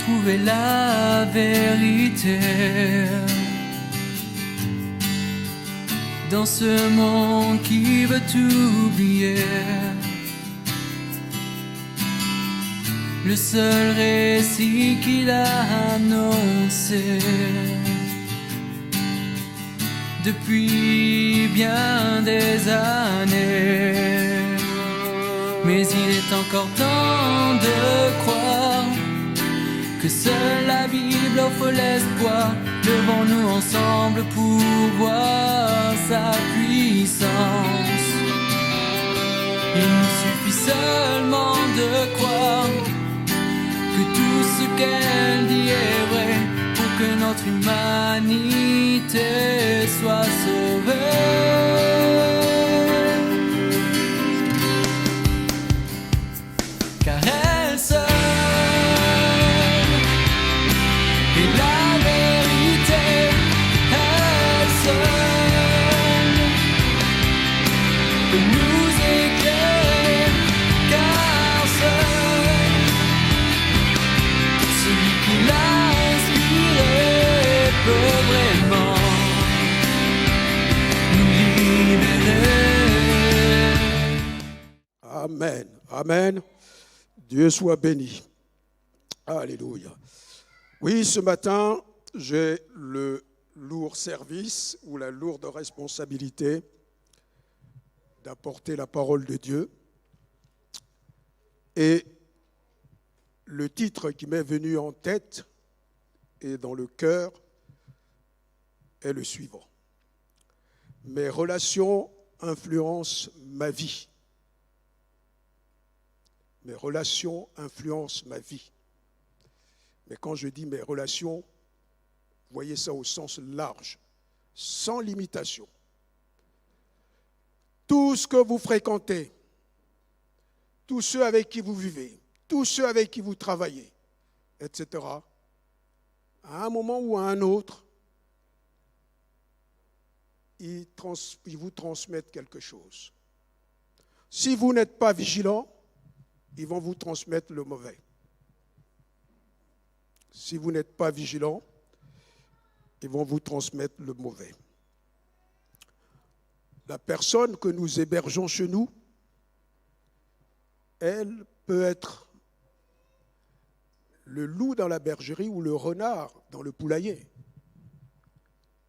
trouver la vérité dans ce monde qui veut tout oublier. Le seul récit qu'il a annoncé depuis bien des années. Mais il est encore temps de croire que seule la Bible offre l'espoir. Levons-nous ensemble pour voir sa puissance. Il nous suffit seulement de croire que tout ce qu'elle dit est vrai pour que notre humanité soit sauvée. Car elle seule est la vérité, elle seule peut nous éclairer, car seul celui qui l'a inspiré peut vraiment nous libérer. Amen, amen. Dieu soit béni. Alléluia. Oui, ce matin, j'ai le lourd service ou la lourde responsabilité d'apporter la parole de Dieu. Et le titre qui m'est venu en tête et dans le cœur est le suivant. Mes relations influencent ma vie. Mes relations influencent ma vie. Mais quand je dis mes relations, voyez ça au sens large, sans limitation. Tout ce que vous fréquentez, tous ceux avec qui vous vivez, tous ceux avec qui vous travaillez, etc., à un moment ou à un autre, ils vous transmettent quelque chose. Si vous n'êtes pas vigilant, ils vont vous transmettre le mauvais. Si vous n'êtes pas vigilant, ils vont vous transmettre le mauvais. La personne que nous hébergeons chez nous, elle peut être le loup dans la bergerie ou le renard dans le poulailler.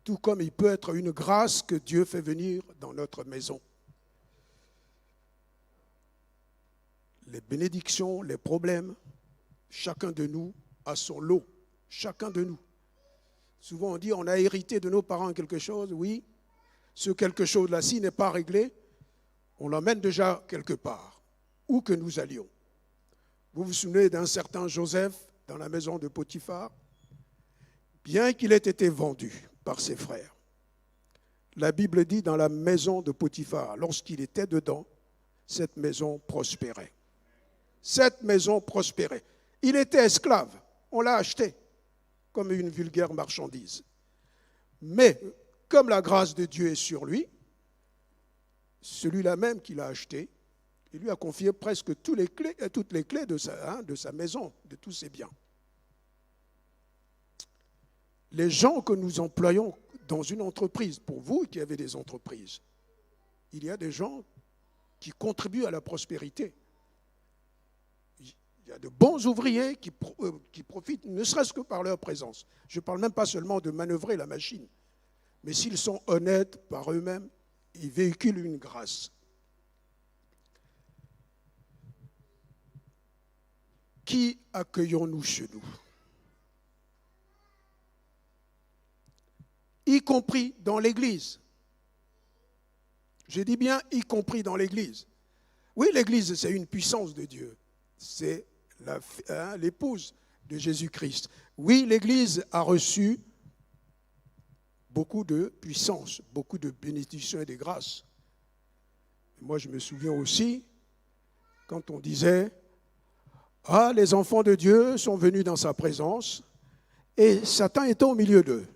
Tout comme il peut être une grâce que Dieu fait venir dans notre maison. Les bénédictions, les problèmes, chacun de nous a son lot. Chacun de nous. Souvent on dit on a hérité de nos parents quelque chose. Oui, ce quelque chose-là, s'il n'est pas réglé, on l'emmène déjà quelque part, où que nous allions. Vous vous souvenez d'un certain Joseph dans la maison de Potiphar? Bien qu'il ait été vendu par ses frères, la Bible dit dans la maison de Potiphar, lorsqu'il était dedans, cette maison prospérait. Cette maison prospérait. Il était esclave, on l'a acheté comme une vulgaire marchandise. Mais comme la grâce de Dieu est sur lui, celui-là même qui l'a acheté, il lui a confié presque toutes les clés de sa maison, de tous ses biens. Les gens que nous employons dans une entreprise, pour vous qui avez des entreprises, il y a des gens qui contribuent à la prospérité. Il y a de bons ouvriers qui profitent, ne serait-ce que par leur présence. Je ne parle même pas seulement de manœuvrer la machine, mais s'ils sont honnêtes par eux-mêmes, ils véhiculent une grâce. Qui accueillons-nous chez nous? Y compris dans l'Église. Je dis bien y compris dans l'Église. Oui, l'Église, c'est une puissance de Dieu. C'est l'épouse de Jésus-Christ. Oui, l'Église a reçu beaucoup de puissance, beaucoup de bénédictions et de grâces. Moi, je me souviens aussi, quand on disait « Ah, les enfants de Dieu sont venus dans sa présence et Satan était au milieu d'eux. »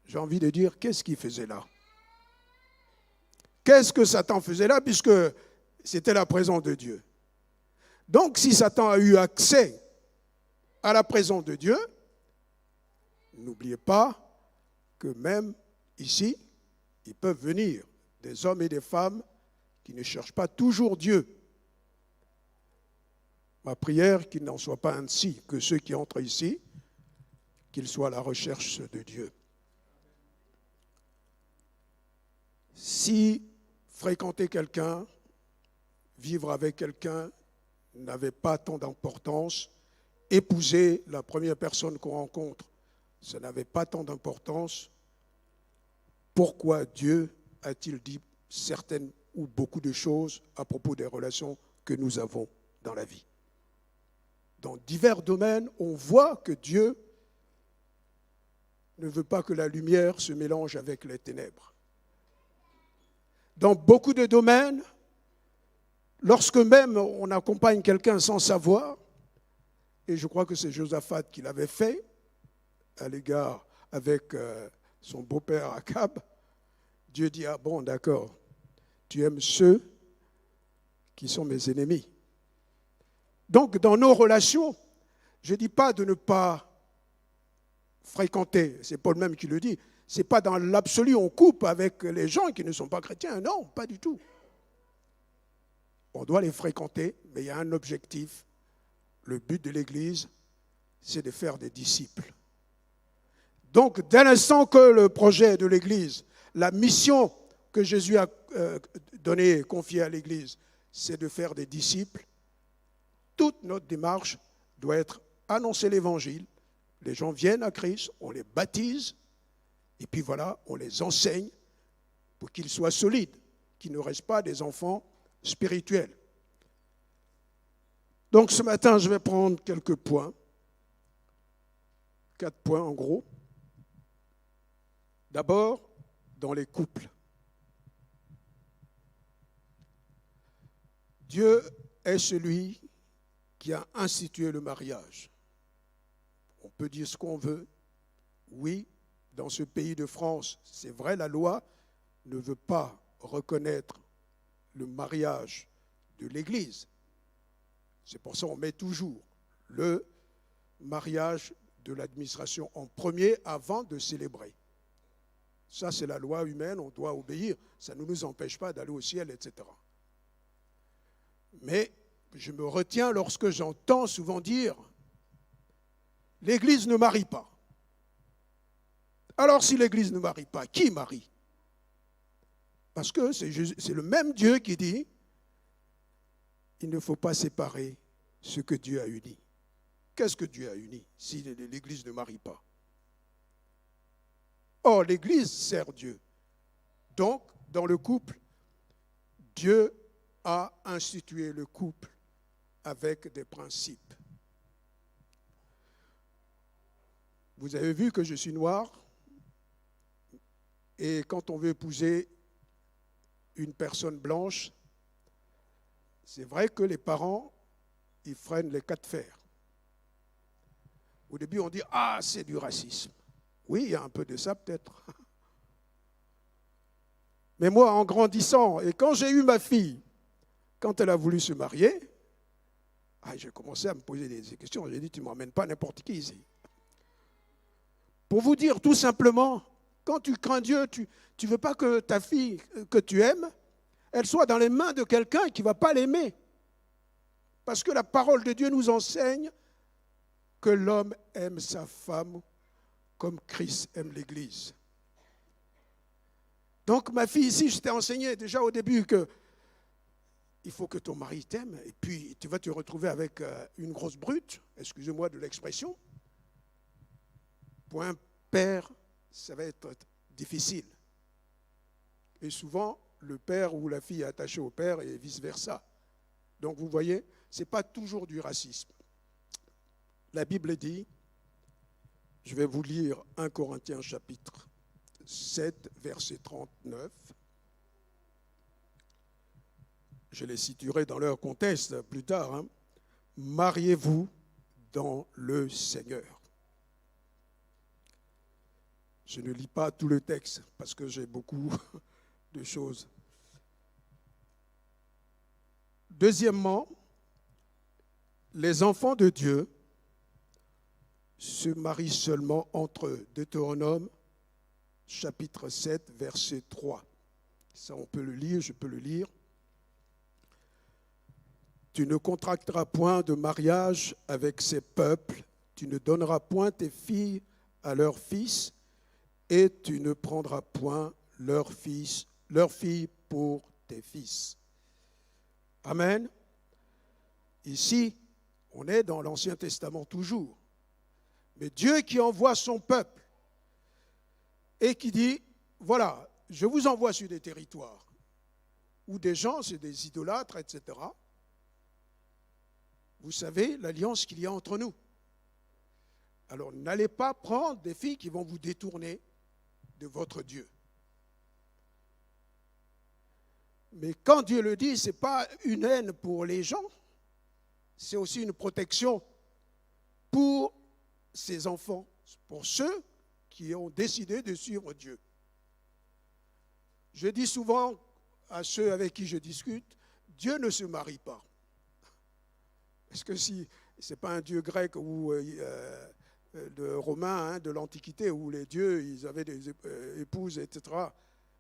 J'ai envie de dire, qu'est-ce qu'il faisait là? Qu'est-ce que Satan faisait là, puisque c'était la présence de Dieu? Donc, si Satan a eu accès à la présence de Dieu, n'oubliez pas que même ici, ils peuvent venir des hommes et des femmes qui ne cherchent pas toujours Dieu. Ma prière, qu'il n'en soit pas ainsi, que ceux qui entrent ici, qu'ils soient à la recherche de Dieu. Si fréquenter quelqu'un, vivre avec quelqu'un n'avait pas tant d'importance, épouser la première personne qu'on rencontre, ça n'avait pas tant d'importance, pourquoi Dieu a-t-il dit certaines ou beaucoup de choses à propos des relations que nous avons dans la vie? Dans divers domaines, on voit que Dieu ne veut pas que la lumière se mélange avec les ténèbres. Dans beaucoup de domaines, lorsque même on accompagne quelqu'un sans savoir, et je crois que c'est Josaphat qui l'avait fait à l'égard avec son beau-père Akab, Dieu dit, ah bon, d'accord, tu aimes ceux qui sont mes ennemis. Donc, dans nos relations, je ne dis pas de ne pas fréquenter, c'est Paul même qui le dit, ce n'est pas dans l'absolu, on coupe avec les gens qui ne sont pas chrétiens, non, pas du tout. On doit les fréquenter, mais il y a un objectif. Le but de l'Église, c'est de faire des disciples. Donc, dès l'instant que le projet de l'Église, la mission que Jésus a donnée, confiée à l'Église, c'est de faire des disciples, toute notre démarche doit être annoncer l'Évangile. Les gens viennent à Christ, on les baptise, et puis voilà, on les enseigne pour qu'ils soient solides, qu'ils ne restent pas des enfants spirituels. Donc ce matin, je vais prendre quelques points, 4 points en gros. D'abord, dans les couples. Dieu est celui qui a institué le mariage. On peut dire ce qu'on veut. Oui, dans ce pays de France, c'est vrai, la loi ne veut pas reconnaître le mariage de l'Église. C'est pour ça qu'on met toujours le mariage de l'administration en premier avant de célébrer. Ça, c'est la loi humaine, on doit obéir. Ça ne nous empêche pas d'aller au ciel, etc. Mais je me retiens lorsque j'entends souvent dire « l'Église ne marie pas ». Alors si l'Église ne marie pas, qui marie? Parce que c'est le même Dieu qui dit « il ne faut pas séparer ce que Dieu a uni ». Qu'est-ce que Dieu a uni si l'Église ne marie pas? Or, l'Église sert Dieu. Donc, dans le couple, Dieu a institué le couple avec des principes. Vous avez vu que je suis noir, et quand on veut épouser une personne blanche, c'est vrai que les parents, ils freinent les 4 fers. Au début, on dit « ah, c'est du racisme ». Oui, il y a un peu de ça peut-être. Mais moi, en grandissant, et quand j'ai eu ma fille, quand elle a voulu se marier, j'ai commencé à me poser des questions. J'ai dit, tu ne m'emmènes pas n'importe qui ici. Pour vous dire tout simplement, quand tu crains Dieu, tu ne veux pas que ta fille que tu aimes, elle soit dans les mains de quelqu'un qui ne va pas l'aimer. Parce que la parole de Dieu nous enseigne que l'homme aime sa femme comme Christ aime l'Église. Donc ma fille ici, je t'ai enseigné déjà au début que il faut que ton mari t'aime, et puis tu vas te retrouver avec une grosse brute, excusez-moi de l'expression. Pour un père, ça va être difficile. Et souvent, le père ou la fille est attaché au père et vice-versa. Donc vous voyez, ce n'est pas toujours du racisme. La Bible dit, je vais vous lire 1 Corinthiens chapitre 7, verset 39. Je les situerai dans leur contexte plus tard. Mariez-vous dans le Seigneur. Je ne lis pas tout le texte parce que j'ai beaucoup de choses. Deuxièmement, les enfants de Dieu se marient seulement entre eux. Deutéronome, chapitre 7, verset 3. Ça, on peut le lire, je peux le lire. Tu ne contracteras point de mariage avec ces peuples, tu ne donneras point tes filles à leurs fils, et tu ne prendras point leurs filles pour tes fils. Amen. Ici, on est dans l'Ancien Testament toujours. Mais Dieu qui envoie son peuple et qui dit, voilà, je vous envoie sur des territoires où des gens, c'est des idolâtres, etc. Vous savez l'alliance qu'il y a entre nous. Alors n'allez pas prendre des filles qui vont vous détourner de votre Dieu. Mais quand Dieu le dit, ce n'est pas une haine pour les gens, c'est aussi une protection pour ses enfants, pour ceux qui ont décidé de suivre Dieu. Je dis souvent à ceux avec qui je discute, Dieu ne se marie pas. Parce que si ce n'est pas un Dieu grec ou de romain, de l'Antiquité, où les dieux ils avaient des épouses, etc.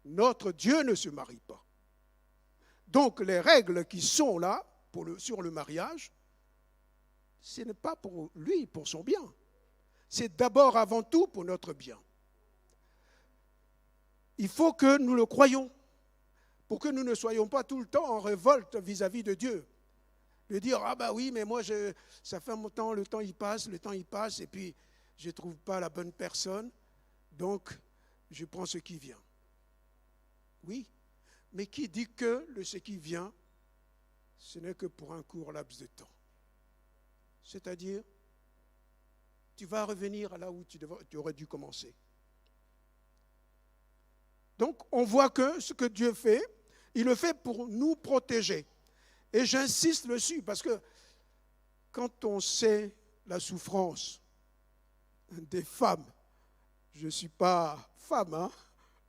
Notre Dieu ne se marie pas. Donc les règles qui sont là sur le mariage, ce n'est pas pour lui, pour son bien. C'est d'abord, avant tout, pour notre bien. Il faut que nous le croyions, pour que nous ne soyons pas tout le temps en révolte vis-à-vis de Dieu. De dire, ah ben oui, mais moi, ça fait un temps, le temps il passe, et puis je ne trouve pas la bonne personne, donc je prends ce qui vient. Oui, mais qui dit que ce qui vient, ce n'est que pour un court laps de temps. C'est-à-dire, tu vas revenir à là où tu aurais dû commencer. Donc, on voit que ce que Dieu fait, il le fait pour nous protéger. Et j'insiste dessus, parce que quand on sait la souffrance des femmes, je ne suis pas femme, hein,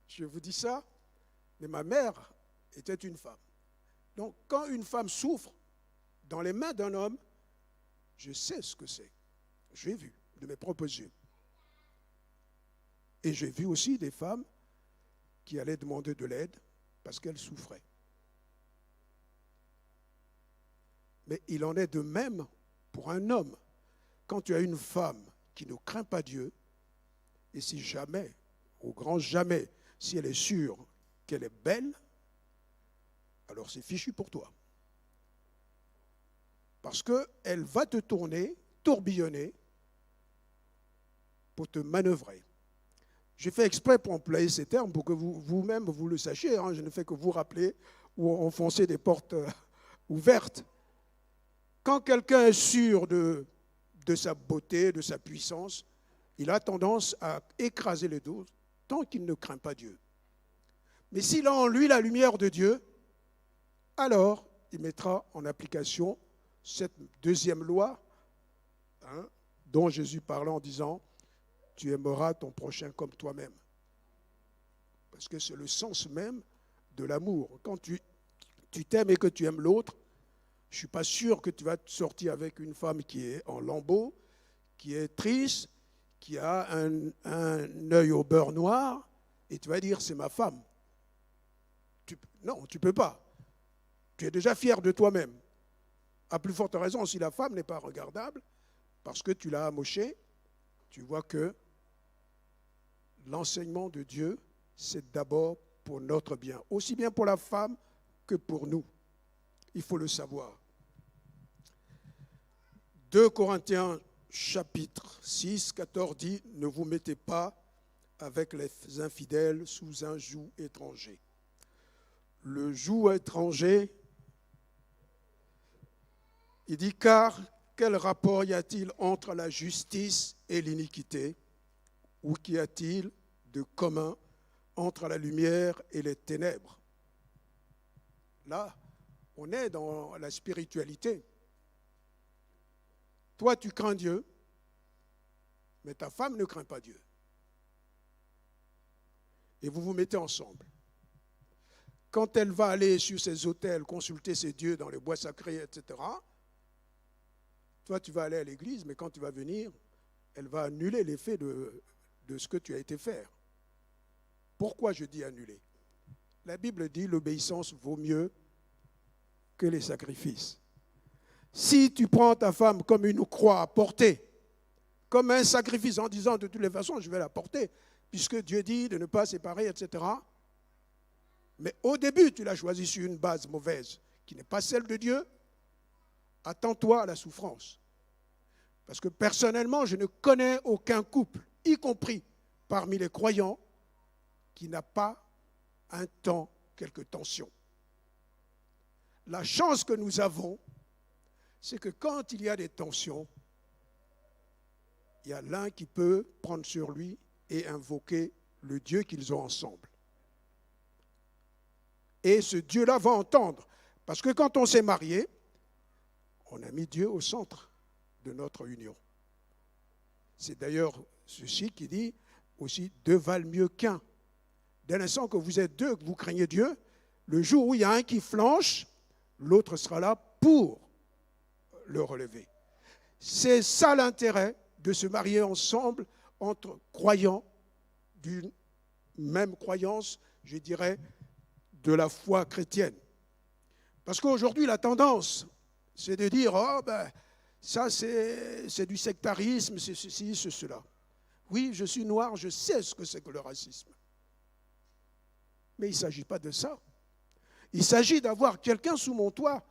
je vous dis ça, mais ma mère était une femme. Donc, quand une femme souffre dans les mains d'un homme, je sais ce que c'est. J'ai vu de mes propres yeux. Et j'ai vu aussi des femmes qui allaient demander de l'aide parce qu'elles souffraient. Mais il en est de même pour un homme. Quand tu as une femme qui ne craint pas Dieu, et si jamais, au grand jamais, si elle est sûre qu'elle est belle, alors c'est fichu pour toi. Parce qu'elle va te tourner, tourbillonner, pour te manœuvrer. J'ai fait exprès pour employer ces termes pour que vous-même vous le sachiez. Hein, je ne fais que vous rappeler ou enfoncer des portes ouvertes. Quand quelqu'un est sûr de sa beauté, de sa puissance, il a tendance à écraser les dos tant qu'il ne craint pas Dieu. Mais s'il a en lui la lumière de Dieu, alors il mettra en application cette deuxième loi, hein, dont Jésus parlait en disant « Tu aimeras ton prochain comme toi-même ». Parce que c'est le sens même de l'amour. Quand tu t'aimes et que tu aimes l'autre, je ne suis pas sûr que tu vas te sortir avec une femme qui est en lambeaux, qui est triste, qui a un œil au beurre noir, et tu vas dire « c'est ma femme ». Non, tu ne peux pas. Tu es déjà fier de toi-même. À plus forte raison, si la femme n'est pas regardable, parce que tu l'as amochée, tu vois que l'enseignement de Dieu, c'est d'abord pour notre bien, aussi bien pour la femme que pour nous. Il faut le savoir. 2 Corinthiens chapitre 6, 14 dit « Ne vous mettez pas avec les infidèles sous un joug étranger ». Le joug étranger, il dit « Car quel rapport y a-t-il entre la justice et l'iniquité? Ou qu'y a-t-il de commun entre la lumière et les ténèbres ?» Là, on est dans la spiritualité. Toi, tu crains Dieu, mais ta femme ne craint pas Dieu. Et vous vous mettez ensemble. Quand elle va aller sur ses autels, consulter ses dieux dans les bois sacrés, etc., toi, tu vas aller à l'église, mais quand tu vas venir, elle va annuler l'effet de ce que tu as été faire. Pourquoi je dis annuler? La Bible dit l'obéissance vaut mieux que les sacrifices. Si tu prends ta femme comme une croix à porter, comme un sacrifice en disant de toutes les façons je vais la porter, puisque Dieu dit de ne pas séparer, etc. Mais au début tu l'as choisi sur une base mauvaise, qui n'est pas celle de Dieu, attends-toi à la souffrance. Parce que personnellement, je ne connais aucun couple, y compris parmi les croyants, qui n'a pas un temps, quelques tensions. La chance que nous avons, c'est que quand il y a des tensions, il y a l'un qui peut prendre sur lui et invoquer le Dieu qu'ils ont ensemble. Et ce Dieu-là va entendre. Parce que quand on s'est marié, on a mis Dieu au centre de notre union. C'est d'ailleurs ceci qui dit aussi deux valent mieux qu'un. Dès l'instant que vous êtes deux, que vous craignez Dieu, le jour où il y a un qui flanche, l'autre sera là pour le relever. C'est ça l'intérêt de se marier ensemble entre croyants d'une même croyance, je dirais, de la foi chrétienne. Parce qu'aujourd'hui, la tendance, c'est de dire, oh ben, ça c'est du sectarisme, c'est ceci, c'est cela. Oui, je suis noir, je sais ce que c'est que le racisme. Mais il ne s'agit pas de ça. Il s'agit d'avoir quelqu'un sous mon toit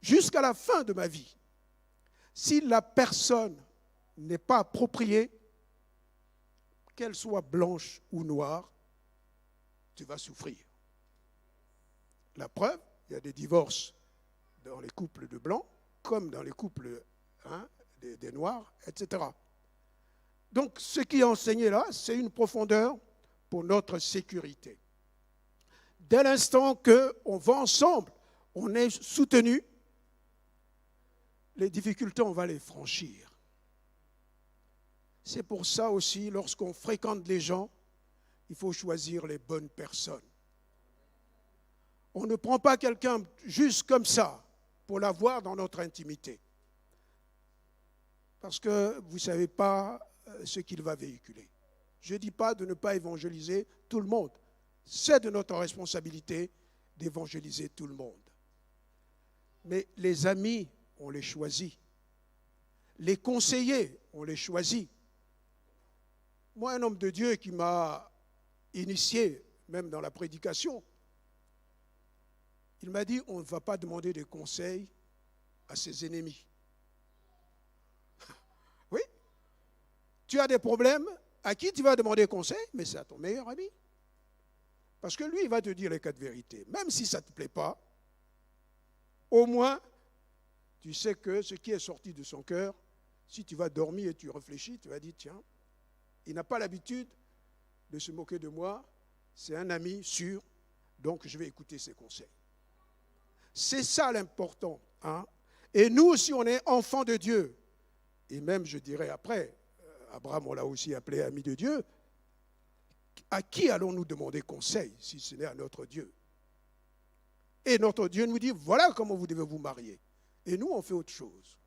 jusqu'à la fin de ma vie. Si la personne n'est pas appropriée, qu'elle soit blanche ou noire, tu vas souffrir. La preuve, il y a des divorces dans les couples de blancs, comme dans les couples des noirs, etc. Donc, ce qui est enseigné là, c'est une profondeur pour notre sécurité. Dès l'instant qu'on va ensemble, on est soutenu, les difficultés, on va les franchir. C'est pour ça aussi, lorsqu'on fréquente les gens, il faut choisir les bonnes personnes. On ne prend pas quelqu'un juste comme ça pour l'avoir dans notre intimité. Parce que vous ne savez pas ce qu'il va véhiculer. Je ne dis pas de ne pas évangéliser tout le monde. C'est de notre responsabilité d'évangéliser tout le monde. Mais les amis, on les choisit. Les conseillers, on les choisit. Moi, un homme de Dieu qui m'a initié, même dans la prédication, il m'a dit, on ne va pas demander des conseils à ses ennemis. Oui, tu as des problèmes, à qui tu vas demander conseil? Mais c'est à ton meilleur ami. Parce que lui, il va te dire les quatre vérités. Même si ça ne te plaît pas, au moins, tu sais que ce qui est sorti de son cœur, si tu vas dormir et tu réfléchis, tu vas dire, tiens, il n'a pas l'habitude de se moquer de moi, c'est un ami sûr, donc je vais écouter ses conseils. C'est ça l'important. Hein? Et nous, si on est enfants de Dieu, et même je dirais après, Abraham, on l'a aussi appelé ami de Dieu, à qui allons-nous demander conseil si ce n'est à notre Dieu? Et notre Dieu nous dit, voilà comment vous devez vous marier. Et nous, on fait autre chose.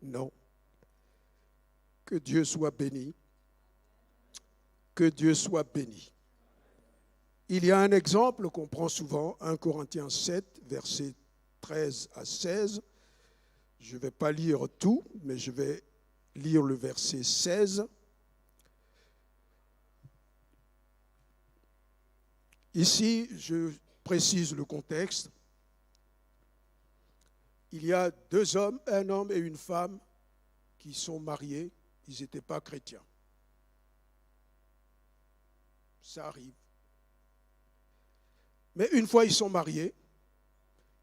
Non. Que Dieu soit béni. Que Dieu soit béni. Il y a un exemple qu'on prend souvent, 1 Corinthiens 7, versets 13 à 16. Je ne vais pas lire tout, mais je vais lire le verset 16. Ici, je précise le contexte. Il y a deux hommes, un homme et une femme, qui sont mariés. Ils n'étaient pas chrétiens. Ça arrive. Mais une fois ils sont mariés,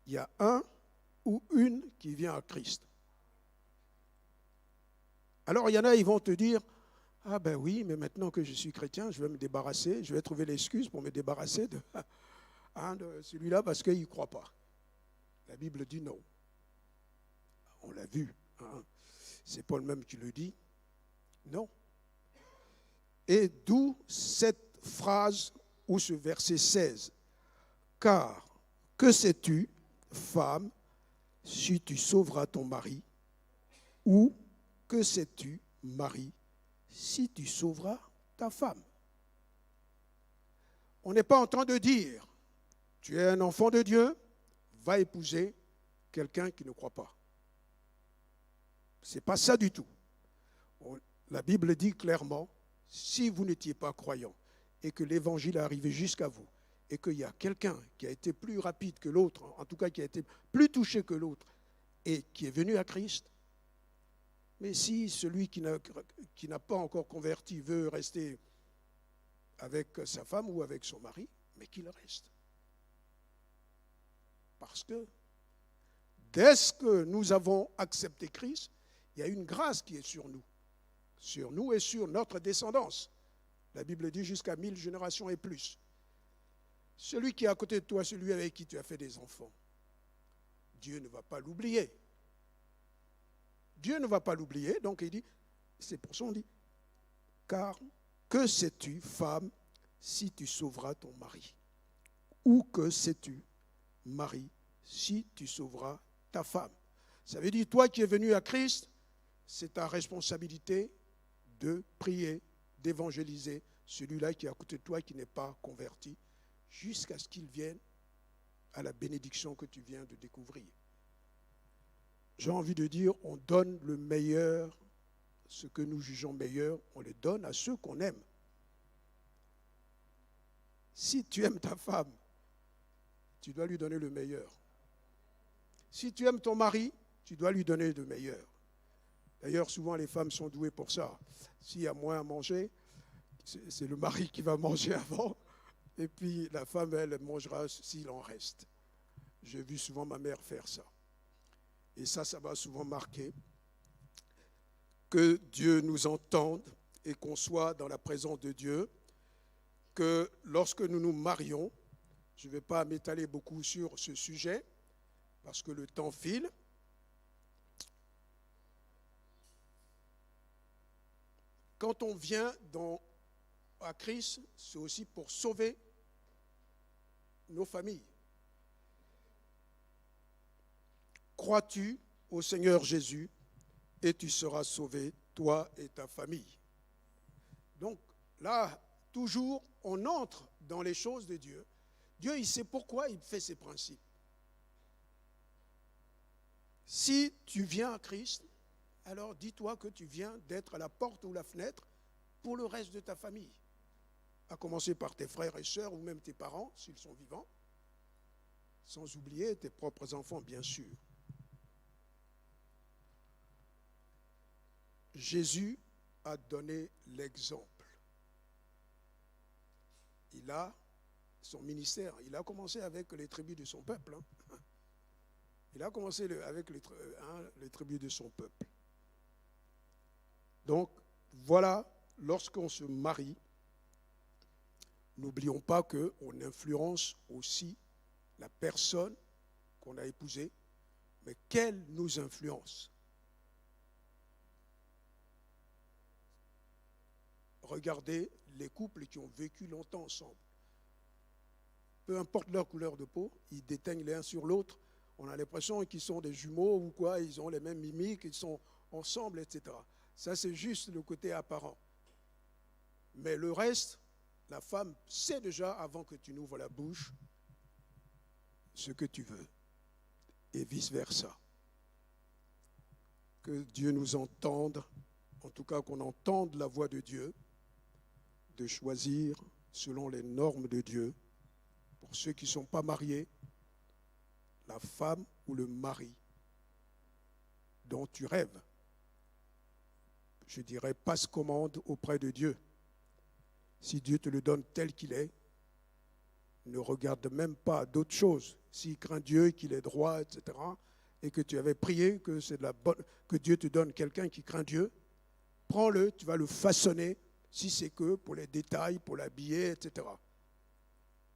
il y a un ou une qui vient à Christ. Alors il y en a, ils vont te dire, ah ben oui, mais maintenant que je suis chrétien, je vais me débarrasser, je vais trouver l'excuse pour me débarrasser de celui-là parce qu'il ne croit pas. La Bible dit non. On l'a vu. Hein. C'est Paul même qui le dit. Non. Et d'où cette phrase ou ce verset 16. Car que sais-tu, femme, si tu sauveras ton mari, ou que sais-tu, Marie, si tu sauveras ta femme? On n'est pas en train de dire, tu es un enfant de Dieu, va épouser quelqu'un qui ne croit pas. Ce n'est pas ça du tout. La Bible dit clairement, si vous n'étiez pas croyant et que l'évangile est arrivé jusqu'à vous et qu'il y a quelqu'un qui a été plus rapide que l'autre, en tout cas qui a été plus touché que l'autre et qui est venu à Christ, mais si celui qui n'a pas encore converti veut rester avec sa femme ou avec son mari, mais qu'il reste. Parce que dès que nous avons accepté Christ, il y a une grâce qui est sur nous et sur notre descendance. La Bible dit jusqu'à 1000 générations et plus. Celui qui est à côté de toi, celui avec qui tu as fait des enfants, Dieu ne va pas l'oublier. Dieu ne va pas l'oublier, donc il dit, c'est pour ça qu'on dit, car que sais-tu, femme, si tu sauveras ton mari? Ou que sais-tu, mari, si tu sauveras ta femme? Ça veut dire, toi qui es venu à Christ, c'est ta responsabilité de prier, d'évangéliser celui-là qui est à côté de toi, qui n'est pas converti, jusqu'à ce qu'il vienne à la bénédiction que tu viens de découvrir. J'ai envie de dire, on donne le meilleur, ce que nous jugeons meilleur, on le donne à ceux qu'on aime. Si tu aimes ta femme, tu dois lui donner le meilleur. Si tu aimes ton mari, tu dois lui donner le meilleur. D'ailleurs, souvent les femmes sont douées pour ça. S'il y a moins à manger, c'est le mari qui va manger avant, et puis la femme, elle mangera s'il en reste. J'ai vu souvent ma mère faire ça. Et ça m'a souvent marqué. Que Dieu nous entende et qu'on soit dans la présence de Dieu, que lorsque nous nous marions, je ne vais pas m'étaler beaucoup sur ce sujet, parce que le temps file. Quand on vient à Christ, c'est aussi pour sauver nos familles. Crois-tu au Seigneur Jésus et tu seras sauvé, toi et ta famille. Donc là, toujours, on entre dans les choses de Dieu. Dieu, il sait pourquoi il fait ses principes. Si tu viens à Christ, alors dis-toi que tu viens d'être à la porte ou la fenêtre pour le reste de ta famille. À commencer par tes frères et sœurs ou même tes parents, s'ils sont vivants, sans oublier tes propres enfants, bien sûr. Jésus a donné l'exemple. Il a son ministère, il a commencé avec les tribus de son peuple. Il a commencé avec les tribus de son peuple. Donc, voilà, lorsqu'on se marie, n'oublions pas qu'on influence aussi la personne qu'on a épousée, mais qu'elle nous influence. Regardez les couples qui ont vécu longtemps ensemble. Peu importe leur couleur de peau, ils déteignent l'un sur l'autre. On a l'impression qu'ils sont des jumeaux ou quoi, ils ont les mêmes mimiques, ils sont ensemble, etc. Ça, c'est juste le côté apparent. Mais le reste, la femme sait déjà, avant que tu n'ouvres la bouche, ce que tu veux. Et vice-versa. Que Dieu nous entende, en tout cas qu'on entende la voix de Dieu, de choisir selon les normes de Dieu, pour ceux qui ne sont pas mariés, la femme ou le mari dont tu rêves. Je dirais, passe commande auprès de Dieu. Si Dieu te le donne tel qu'il est, ne regarde même pas d'autres choses. S'il craint Dieu, qu'il est droit, etc., et que tu avais prié que Dieu te donne quelqu'un qui craint Dieu, prends-le, tu vas le façonner, si c'est que pour les détails, pour l'habiller, etc.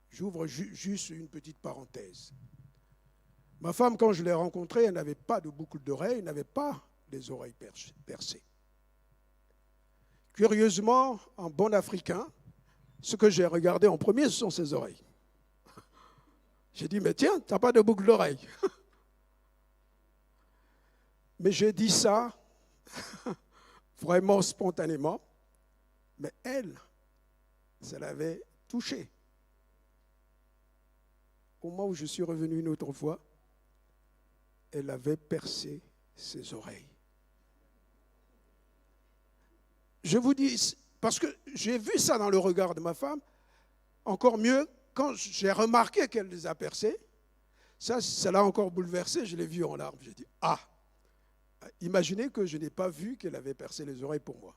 J'ouvre juste une petite parenthèse. Ma femme, quand je l'ai rencontrée, elle n'avait pas de boucle d'oreille, elle n'avait pas les oreilles percées. Curieusement, en bon africain, ce que j'ai regardé en premier, ce sont ses oreilles. J'ai dit, mais tiens, tu n'as pas de boucle d'oreille. Mais j'ai dit ça vraiment spontanément, mais elle, ça l'avait touchée. Au moment où je suis revenu une autre fois, elle avait percé ses oreilles. Je vous dis, parce que j'ai vu ça dans le regard de ma femme, encore mieux, quand j'ai remarqué qu'elle les a percées, ça l'a encore bouleversée, je l'ai vue en larmes. J'ai dit, ah, imaginez que je n'ai pas vu qu'elle avait percé les oreilles pour moi.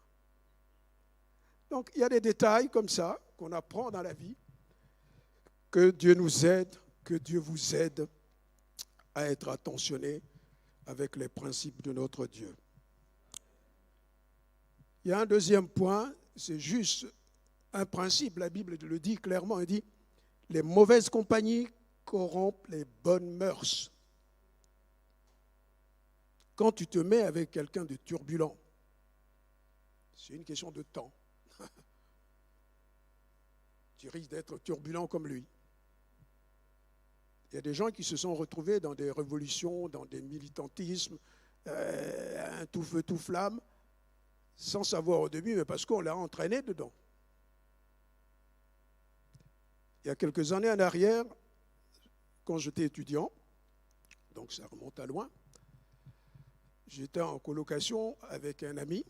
Donc, il y a des détails comme ça qu'on apprend dans la vie, que Dieu nous aide, que Dieu vous aide à être attentionné avec les principes de notre Dieu. Il y a un deuxième point, c'est juste un principe, la Bible le dit clairement, elle dit « Les mauvaises compagnies corrompent les bonnes mœurs ». Quand tu te mets avec quelqu'un de turbulent, c'est une question de temps. Tu risques d'être turbulent comme lui. Il y a des gens qui se sont retrouvés dans des révolutions, dans des militantismes, un tout feu, tout flamme, sans savoir au début, mais parce qu'on l'a entraîné dedans. Il y a quelques années en arrière, quand j'étais étudiant, donc ça remonte à loin, j'étais en colocation avec un ami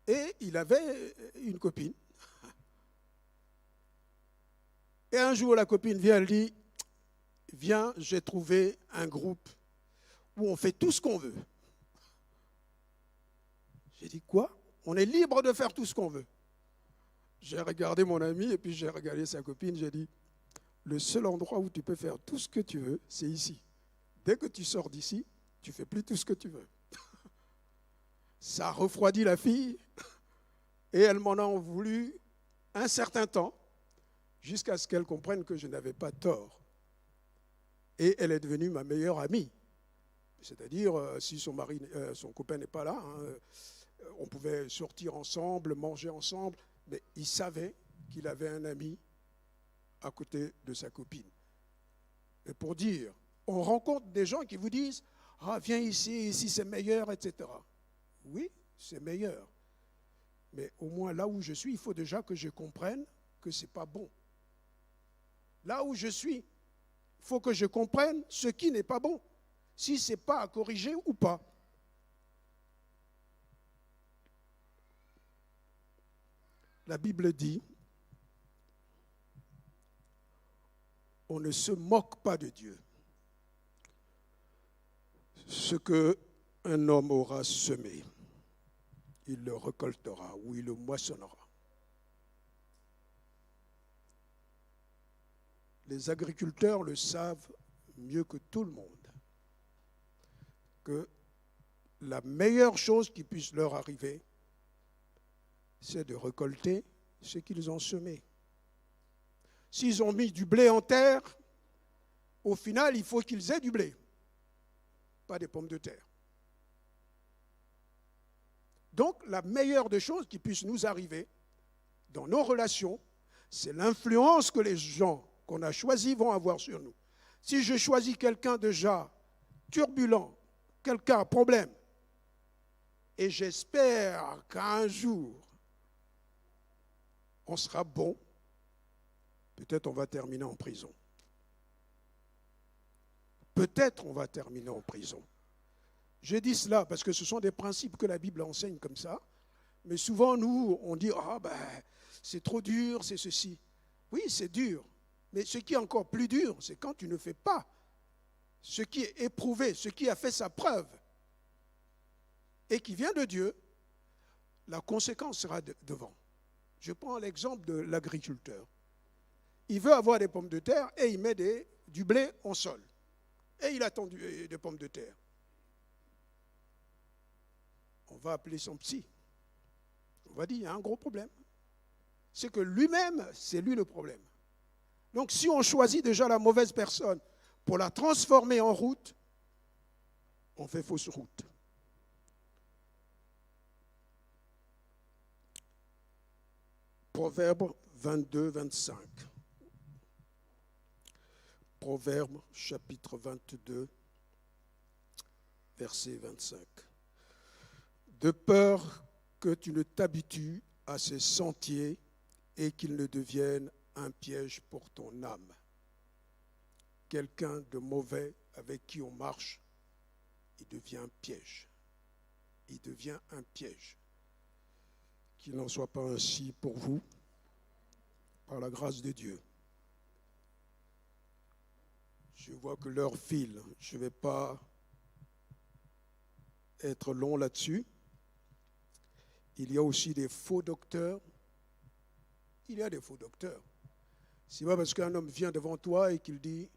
et il avait une copine. Et un jour, la copine vient, elle dit, viens, j'ai trouvé un groupe où on fait tout ce qu'on veut. J'ai dit, quoi? On est libre de faire tout ce qu'on veut. J'ai regardé mon ami et puis j'ai regardé sa copine, j'ai dit, le seul endroit où tu peux faire tout ce que tu veux, c'est ici. Dès que tu sors d'ici, tu ne fais plus tout ce que tu veux. Ça a refroidi la fille et elle m'en a voulu un certain temps jusqu'à ce qu'elle comprenne que je n'avais pas tort. Et elle est devenue ma meilleure amie. C'est-à-dire, si son copain n'est pas là, on pouvait sortir ensemble, manger ensemble, mais il savait qu'il avait un ami à côté de sa copine. Et pour dire, on rencontre des gens qui vous disent « Ah, viens ici c'est meilleur, etc. » Oui, c'est meilleur. Mais au moins là où je suis, il faut déjà que je comprenne que ce n'est pas bon. Là où je suis, il faut que je comprenne ce qui n'est pas bon, si ce n'est pas à corriger ou pas. La Bible dit, on ne se moque pas de Dieu. Ce qu'un homme aura semé, il le récoltera ou il le moissonnera. Les agriculteurs le savent mieux que tout le monde, que la meilleure chose qui puisse leur arriver, c'est de récolter ce qu'ils ont semé. S'ils ont mis du blé en terre, au final, il faut qu'ils aient du blé, pas des pommes de terre. Donc, la meilleure des choses qui puissent nous arriver dans nos relations, c'est l'influence que les gens qu'on a choisis vont avoir sur nous. Si je choisis quelqu'un déjà turbulent, quelqu'un à problème, et j'espère qu'un jour, on sera bon, peut-être on va terminer en prison. Peut-être on va terminer en prison. Je dis cela parce que ce sont des principes que la Bible enseigne comme ça, mais souvent nous, on dit « Ah ben, c'est trop dur, c'est ceci ». Oui, c'est dur, mais ce qui est encore plus dur, c'est quand tu ne fais pas ce qui est éprouvé, ce qui a fait sa preuve et qui vient de Dieu, la conséquence sera devant. Je prends l'exemple de l'agriculteur. Il veut avoir des pommes de terre et il met du blé en sol. Et il attend des pommes de terre. On va appeler son psy. On va dire, il y a un gros problème. C'est que lui-même, c'est lui le problème. Donc si on choisit déjà la mauvaise personne pour la transformer en route, on fait fausse route. Proverbe 22, 25. Proverbe chapitre 22, verset 25. De peur que tu ne t'habitues à ces sentiers et qu'ils ne deviennent un piège pour ton âme. Quelqu'un de mauvais avec qui on marche, il devient un piège. Il devient un piège. Qu'il n'en soit pas ainsi pour vous, par la grâce de Dieu. Je vois que l'heure file. Je ne vais pas être long là-dessus. Il y a aussi des faux docteurs. Il y a des faux docteurs. Ce n'est pas parce qu'un homme vient devant toi et qu'il dit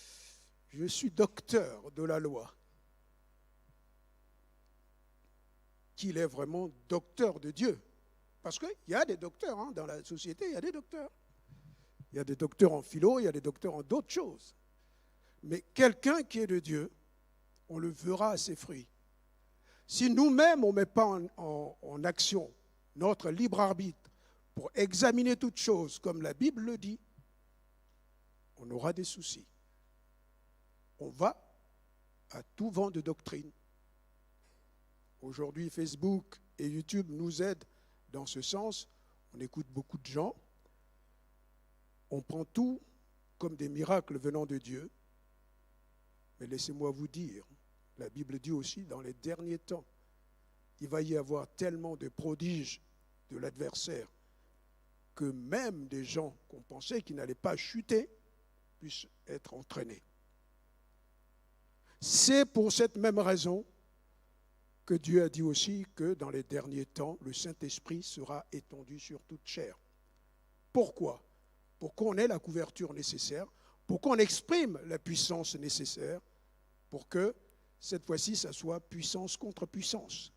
« Je suis docteur de la loi » qu'il est vraiment docteur de Dieu. Parce qu'il y a des docteurs, hein, dans la société, il y a des docteurs. Il y a des docteurs en philo, il y a des docteurs en d'autres choses. Mais quelqu'un qui est de Dieu, on le verra à ses fruits. Si nous-mêmes, on ne met pas en action notre libre arbitre pour examiner toutes choses, comme la Bible le dit, on aura des soucis. On va à tout vent de doctrine. Aujourd'hui, Facebook et YouTube nous aident dans ce sens. On écoute beaucoup de gens. On prend tout comme des miracles venant de Dieu. Mais laissez-moi vous dire, la Bible dit aussi, dans les derniers temps, il va y avoir tellement de prodiges de l'adversaire que même des gens qu'on pensait qu'ils n'allaient pas chuter puissent être entraînés. C'est pour cette même raison que Dieu a dit aussi que dans les derniers temps, le Saint-Esprit sera étendu sur toute chair. Pourquoi ? Pour qu'on ait la couverture nécessaire, pour qu'on exprime la puissance nécessaire, pour que cette fois-ci, ça soit puissance contre puissance.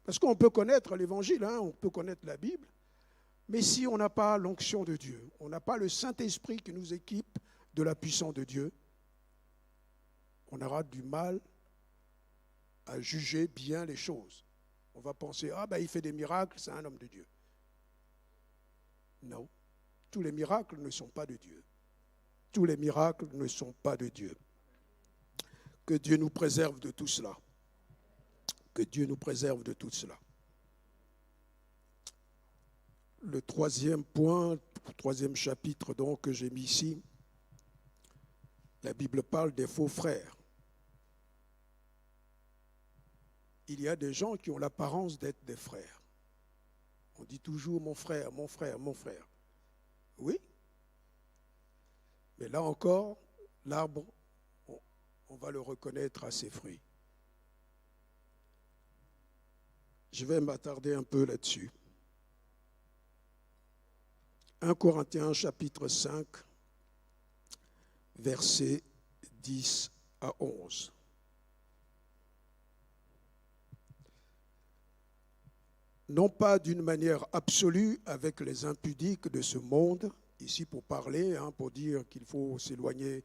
Parce qu'on peut connaître l'Évangile, hein, on peut connaître la Bible, mais si on n'a pas l'onction de Dieu, on n'a pas le Saint-Esprit qui nous équipe de la puissance de Dieu, on aura du mal à juger bien les choses. On va penser, ah ben il fait des miracles, c'est un homme de Dieu. Non, tous les miracles ne sont pas de Dieu. Tous les miracles ne sont pas de Dieu. Que Dieu nous préserve de tout cela. Que Dieu nous préserve de tout cela. Le troisième point, le troisième chapitre donc que j'ai mis ici, la Bible parle des faux frères. Il y a des gens qui ont l'apparence d'être des frères. On dit toujours mon frère, mon frère, mon frère. Oui. Mais là encore, l'arbre, on va le reconnaître à ses fruits. Je vais m'attarder un peu là-dessus. 1 Corinthiens chapitre 5, versets 10 à 11. Non pas d'une manière absolue avec les impudiques de ce monde, ici pour parler, pour dire qu'il faut s'éloigner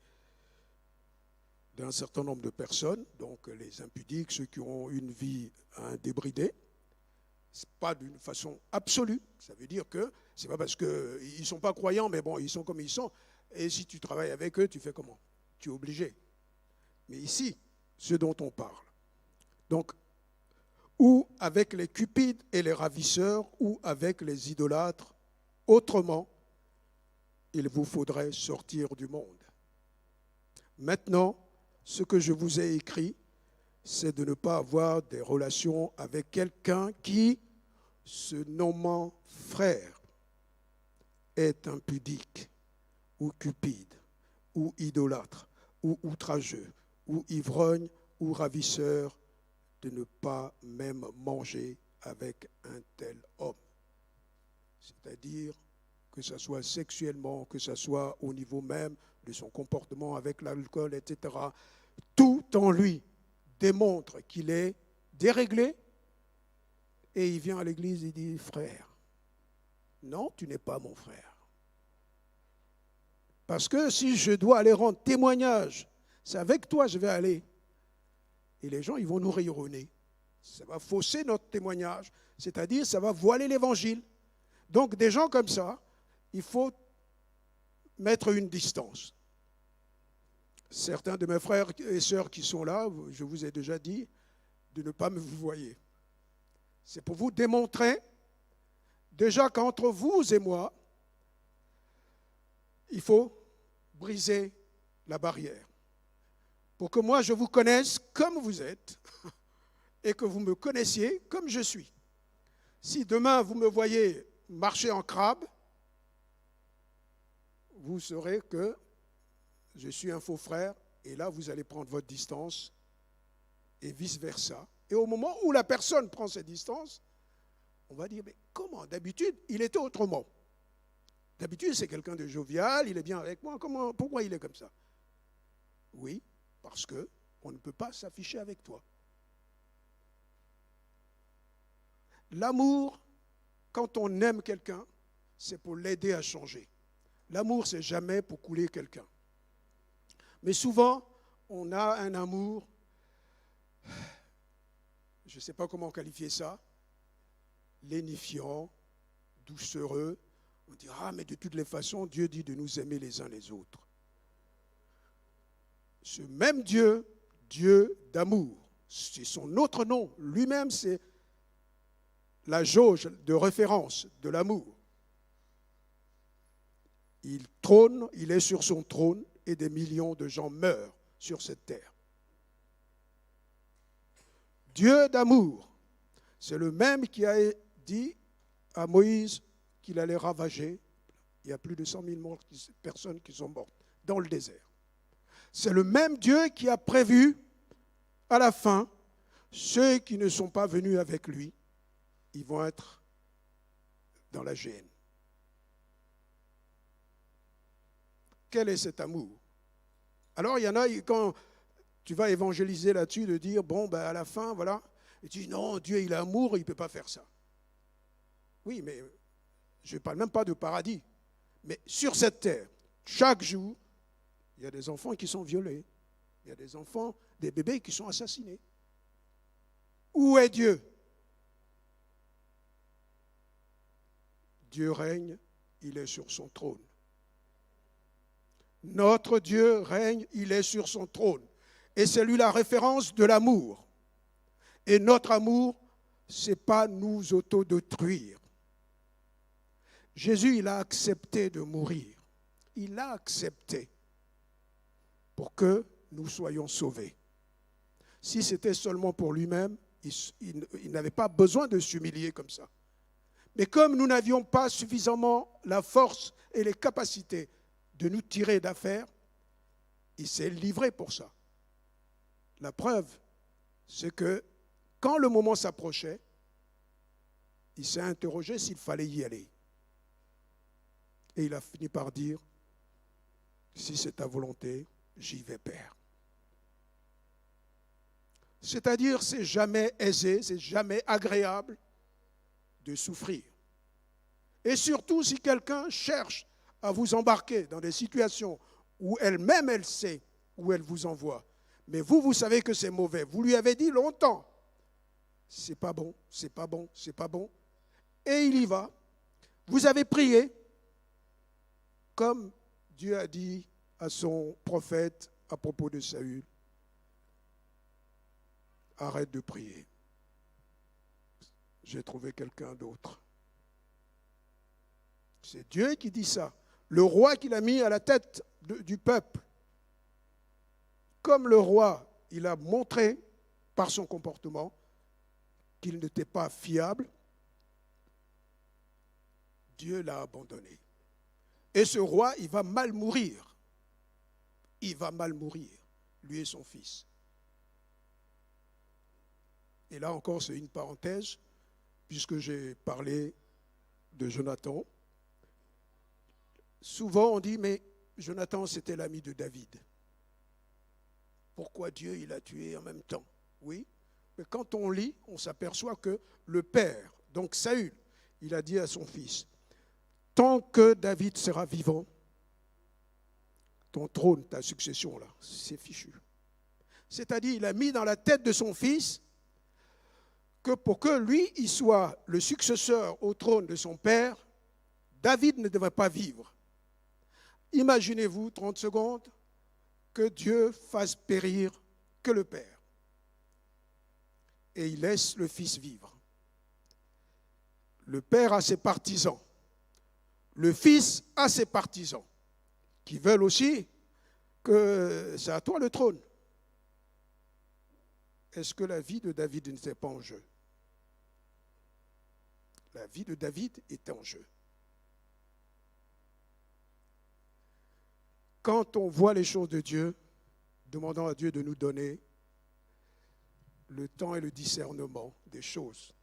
d'un certain nombre de personnes, donc les impudiques, ceux qui ont une vie débridée. Ce n'est pas d'une façon absolue, ça veut dire que ce n'est pas parce qu'ils ne sont pas croyants, mais bon, ils sont comme ils sont, et si tu travailles avec eux, tu fais comment ? Tu es obligé. Mais ici, ce dont on parle. Donc, ou avec les cupides et les ravisseurs, ou avec les idolâtres. Autrement, il vous faudrait sortir du monde. Maintenant, ce que je vous ai écrit, c'est de ne pas avoir des relations avec quelqu'un qui, se nommant frère, est impudique, ou cupide, ou idolâtre, ou outrageux, ou ivrogne, ou ravisseur, de ne pas même manger avec un tel homme. C'est-à-dire que ce soit sexuellement, que ce soit au niveau même de son comportement avec l'alcool, etc. Tout en lui démontre qu'il est déréglé et il vient à l'église et dit « Frère, non, tu n'es pas mon frère. » Parce que si je dois aller rendre témoignage, c'est avec toi que je vais aller. Et les gens, ils vont nous rayonner. Ça va fausser notre témoignage, c'est-à-dire ça va voiler l'évangile. Donc des gens comme ça, il faut mettre une distance. Certains de mes frères et sœurs qui sont là, je vous ai déjà dit de ne pas me vous voyer. C'est pour vous démontrer déjà qu'entre vous et moi, il faut briser la barrière. Pour que moi, je vous connaisse comme vous êtes et que vous me connaissiez comme je suis. Si demain, vous me voyez marcher en crabe, vous saurez que je suis un faux frère et là, vous allez prendre votre distance et vice-versa. Et au moment où la personne prend cette distance, on va dire, mais comment? D'habitude, il était autrement. D'habitude, c'est quelqu'un de jovial, il est bien avec moi. Pourquoi il est comme ça? Oui, parce qu'on ne peut pas s'afficher avec toi. L'amour, quand on aime quelqu'un, c'est pour l'aider à changer. L'amour, c'est jamais pour couler quelqu'un. Mais souvent, on a un amour, je ne sais pas comment qualifier ça, lénifiant, doucereux. On dit, ah, mais de toutes les façons, Dieu dit de nous aimer les uns les autres. Ce même Dieu, Dieu d'amour, c'est son autre nom. Lui-même, c'est la jauge de référence de l'amour. Il trône, il est sur son trône et des millions de gens meurent sur cette terre. Dieu d'amour, c'est le même qui a dit à Moïse qu'il allait ravager. Il y a plus de 100 000 personnes qui sont mortes dans le désert. C'est le même Dieu qui a prévu à la fin, ceux qui ne sont pas venus avec lui, ils vont être dans la géhenne. Quel est cet amour? Alors, il y en a, quand tu vas évangéliser là-dessus, de dire, bon, ben, à la fin, voilà, et tu dis, non, Dieu, il est amour, il ne peut pas faire ça. Oui, mais je ne parle même pas de paradis. Mais sur cette terre, chaque jour, il y a des enfants qui sont violés. Il y a des enfants, des bébés qui sont assassinés. Où est Dieu? Dieu règne, il est sur son trône. Notre Dieu règne, il est sur son trône. Et c'est lui la référence de l'amour. Et notre amour, ce n'est pas nous autodétruire. Jésus, il a accepté de mourir. Il a accepté pour que nous soyons sauvés. Si c'était seulement pour lui-même, il n'avait pas besoin de s'humilier comme ça. Mais comme nous n'avions pas suffisamment la force et les capacités de nous tirer d'affaire, il s'est livré pour ça. La preuve, c'est que quand le moment s'approchait, il s'est interrogé s'il fallait y aller. Et il a fini par dire, si c'est ta volonté, j'y vais, Père. C'est-à-dire, c'est jamais aisé, c'est jamais agréable de souffrir. Et surtout, si quelqu'un cherche à vous embarquer dans des situations où elle-même, elle sait où elle vous envoie, mais vous savez que c'est mauvais. Vous lui avez dit longtemps, c'est pas bon, c'est pas bon, c'est pas bon. Et il y va. Vous avez prié, comme Dieu a dit à son prophète à propos de Saül. Arrête de prier. J'ai trouvé quelqu'un d'autre. C'est Dieu qui dit ça. Le roi qu'il a mis à la tête du peuple. Comme le roi, il a montré par son comportement qu'il n'était pas fiable, Dieu l'a abandonné. Et ce roi, il va mal mourir. Il va mal mourir, lui et son fils. Et là encore, c'est une parenthèse, puisque j'ai parlé de Jonathan. Souvent, on dit, mais Jonathan, c'était l'ami de David. Pourquoi Dieu, il a tué en même temps? Oui, mais quand on lit, on s'aperçoit que le père, donc Saül, il a dit à son fils, tant que David sera vivant, ton trône, ta succession, là, c'est fichu. C'est-à-dire, il a mis dans la tête de son fils que pour que lui, il soit le successeur au trône de son père, David ne devrait pas vivre. Imaginez-vous, 30 secondes, que Dieu fasse périr que le père. Et il laisse le fils vivre. Le père a ses partisans. Le fils a ses partisans qui veulent aussi que c'est à toi le trône. Est-ce que la vie de David n'était pas en jeu? La vie de David est en jeu. Quand on voit les choses de Dieu, demandons à Dieu de nous donner le temps et le discernement des choses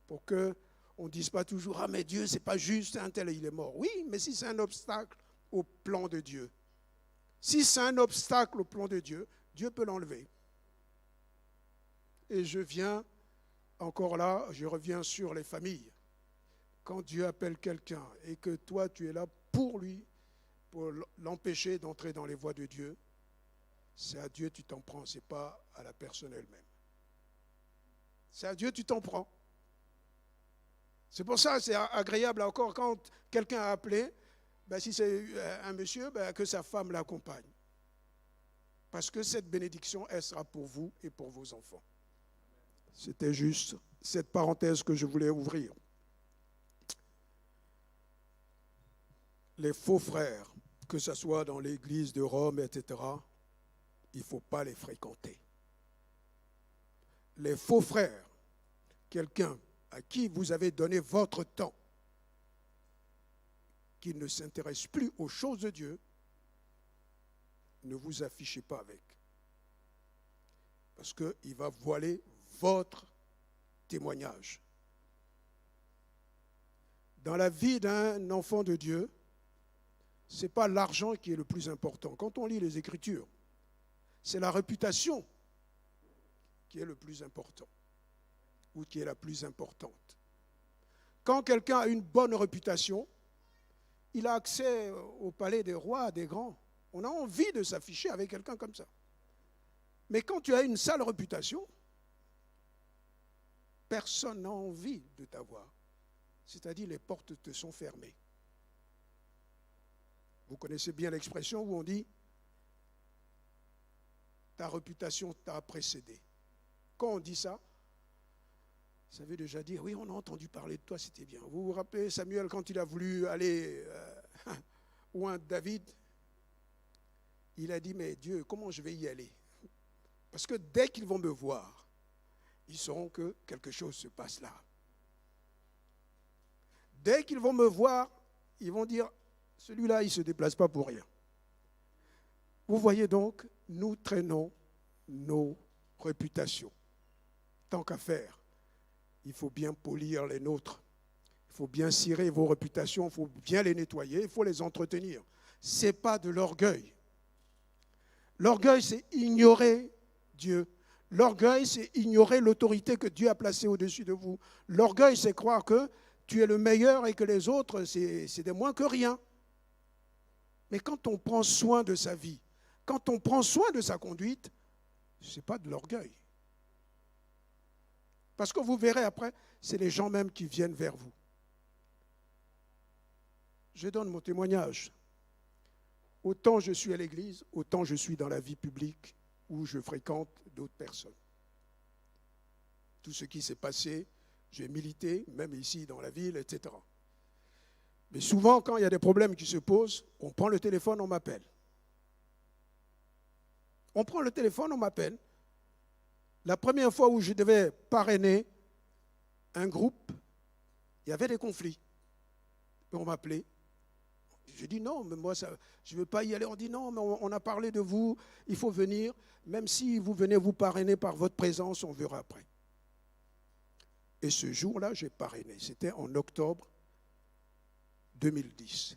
pour qu'on ne dise pas toujours « Ah, mais Dieu, ce n'est pas juste, un tel, il est mort. » Oui, mais si c'est un obstacle au plan de Dieu, si c'est un obstacle au plan de Dieu, Dieu peut l'enlever. Et je viens, encore là, je reviens sur les familles. Quand Dieu appelle quelqu'un et que toi, tu es là pour lui, pour l'empêcher d'entrer dans les voies de Dieu, c'est à Dieu que tu t'en prends, ce n'est pas à la personne elle-même. C'est à Dieu que tu t'en prends. C'est pour ça que c'est agréable encore quand quelqu'un a appelé, ben si c'est un monsieur, ben que sa femme l'accompagne. Parce que cette bénédiction, elle sera pour vous et pour vos enfants. C'était juste cette parenthèse que je voulais ouvrir. Les faux frères, que ce soit dans l'église de Rome, etc., il ne faut pas les fréquenter. Les faux frères, quelqu'un à qui vous avez donné votre temps, qui ne s'intéresse plus aux choses de Dieu, ne vous affichez pas avec. Parce qu'il va voiler votre témoignage. Dans la vie d'un enfant de Dieu, ce n'est pas l'argent qui est le plus important. Quand on lit les Écritures, c'est la réputation qui est le plus important ou qui est la plus importante. Quand quelqu'un a une bonne réputation, il a accès au palais des rois, des grands. On a envie de s'afficher avec quelqu'un comme ça. Mais quand tu as une sale réputation, personne n'a envie de t'avoir. C'est-à-dire les portes te sont fermées. Vous connaissez bien l'expression où on dit « ta réputation t'a précédé ». Quand on dit ça, ça veut déjà dire « oui, on a entendu parler de toi, c'était bien ». Vous vous rappelez Samuel quand il a voulu aller oindre David, il a dit « mais Dieu, comment je vais y aller ?» Parce que dès qu'ils vont me voir, ils sauront que quelque chose se passe là. Dès qu'ils vont me voir, ils vont dire « celui-là, il ne se déplace pas pour rien ». Vous voyez donc, nous traînons nos réputations. Tant qu'à faire, il faut bien polir les nôtres. Il faut bien cirer vos réputations, il faut bien les nettoyer, il faut les entretenir. Ce n'est pas de l'orgueil. L'orgueil, c'est ignorer Dieu. L'orgueil, c'est ignorer l'autorité que Dieu a placée au-dessus de vous. L'orgueil, c'est croire que tu es le meilleur et que les autres, c'est des moins que rien. Mais quand on prend soin de sa vie, quand on prend soin de sa conduite, ce n'est pas de l'orgueil. Parce que vous verrez après, c'est les gens même qui viennent vers vous. Je donne mon témoignage. Autant je suis à l'église, autant je suis dans la vie publique où je fréquente d'autres personnes. Tout ce qui s'est passé, j'ai milité, même ici dans la ville, etc. Mais souvent, quand il y a des problèmes qui se posent, on prend le téléphone, on m'appelle. On prend le téléphone, on m'appelle. La première fois où je devais parrainer un groupe, il y avait des conflits. Et on m'appelait. Je dis non, mais moi, ça, je ne veux pas y aller. On dit non, mais on a parlé de vous, il faut venir. Même si vous venez vous parrainer par votre présence, on verra après. Et ce jour-là, j'ai parrainé. C'était en octobre 2010.